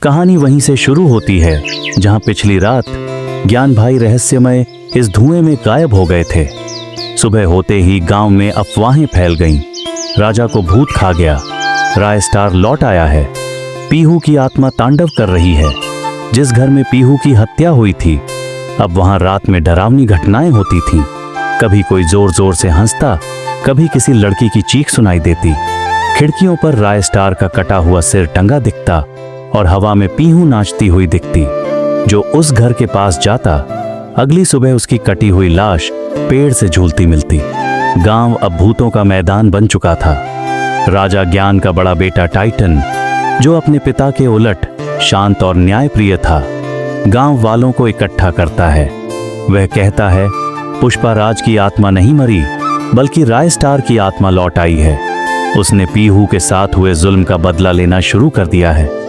कहानी वहीं से शुरू होती है जहां पिछली रात ज्ञान भाई रहस्यमय इस धुएं में गायब हो गए थे। सुबह होते ही गांव में अफवाहें फैल गईं। राजा को भूत खा गया, राय स्टार लौट आया है, पीहू की आत्मा तांडव कर रही है। जिस घर में पीहू की हत्या हुई थी अब वहां रात में डरावनी घटनाएं होती थीं। कभी कोई जोर जोर से हंसता, कभी किसी लड़की की चीख सुनाई देती। खिड़कियों पर राय स्टार का कटा हुआ सिर टंगा दिखता और हवा में पीहू नाचती हुई दिखती। जो उस घर के पास जाता अगली सुबह उसकी कटी हुई लाश पेड़ से झूलती मिलती। गांव अब भूतों का मैदान बन चुका था। राजा ज्ञान का बड़ा बेटा टाइटन, जो अपने पिता के उलट शांत और न्यायप्रिय था, गांव वालों को इकट्ठा करता है। वह कहता है पुष्पाराज की आत्मा नहीं मरी, बल्कि राय स्टार की आत्मा लौट आई है। उसने पीहू के साथ हुए जुल्म का बदला लेना शुरू कर दिया है।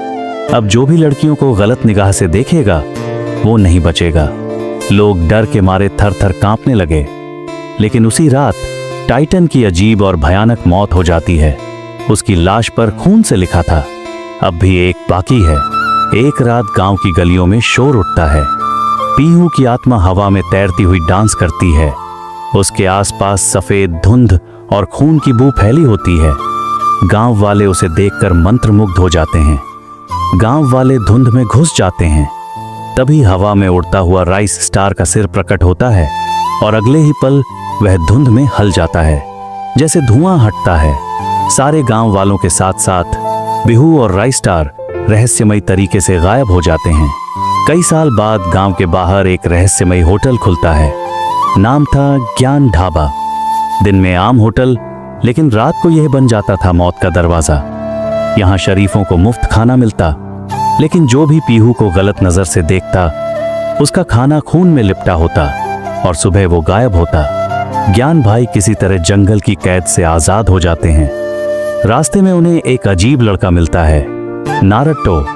अब जो भी लड़कियों को गलत निगाह से देखेगा वो नहीं बचेगा। लोग डर के मारे थर थर कांपने लगे। लेकिन उसी रात टाइटन की अजीब और भयानक मौत हो जाती है। उसकी लाश पर खून से लिखा था, अब भी एक बाकी है। एक रात गांव की गलियों में शोर उठता है। पीहू की आत्मा हवा में तैरती हुई डांस करती है। उसके आसपास सफेद धुंध और खून की बू फैली होती है। गांव वाले उसे देखकर मंत्रमुग्ध हो जाते हैं। गांव वाले धुंध में घुस जाते हैं। तभी हवा में उड़ता हुआ राइस स्टार का सिर प्रकट होता है और अगले ही पल वह धुंध में हल जाता है। जैसे धुआं हटता है, सारे गांव वालों के साथ साथ बिहू और राइस स्टार रहस्यमयी तरीके से गायब हो जाते हैं। कई साल बाद गांव के बाहर एक रहस्यमयी होटल खुलता है। नाम था ज्ञान ढाबा। दिन में आम होटल, लेकिन रात को यह बन जाता था मौत का दरवाजा। यहां शरीफों को मुफ्त खाना मिलता, लेकिन जो भी पीहू को गलत नजर से देखता उसका खाना खून में लिपटा होता और सुबह वो गायब होता। ज्ञान भाई किसी तरह जंगल की कैद से आजाद हो जाते हैं। रास्ते में उन्हें एक अजीब लड़का मिलता है, नारट्टो,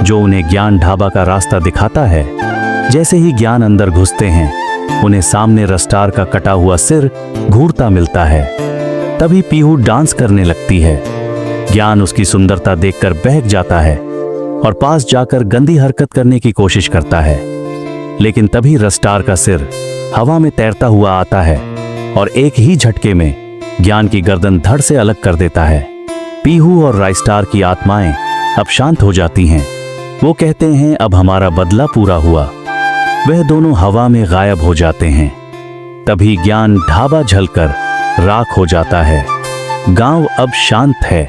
जो उन्हें ज्ञान ढाबा का रास्ता दिखाता है। जैसे ही ज्ञान अंदर घुसते हैं उन्हें सामने रस्टार का कटा हुआ सिर घूरता मिलता है। तभी पीहू डांस करने लगती है। ज्ञान उसकी सुंदरता देखकर बहक जाता है और पास जाकर गंदी हरकत करने की कोशिश करता है। लेकिन तभी रस्टार का सिर हवा में तैरता हुआ आता है और एक ही झटके में ज्ञान की गर्दन धड़ से अलग कर देता है। पीहू और राइस्टार की आत्माएं अब शांत हो जाती हैं। वो कहते हैं अब हमारा बदला पूरा हुआ। वह दोनों हवा में गायब हो जाते हैं। तभी ज्ञान ढाबा जलकर राख हो जाता है। गांव अब शांत है,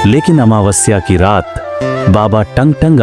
लेकिन अमावस्या की रात बाबा टंग टंग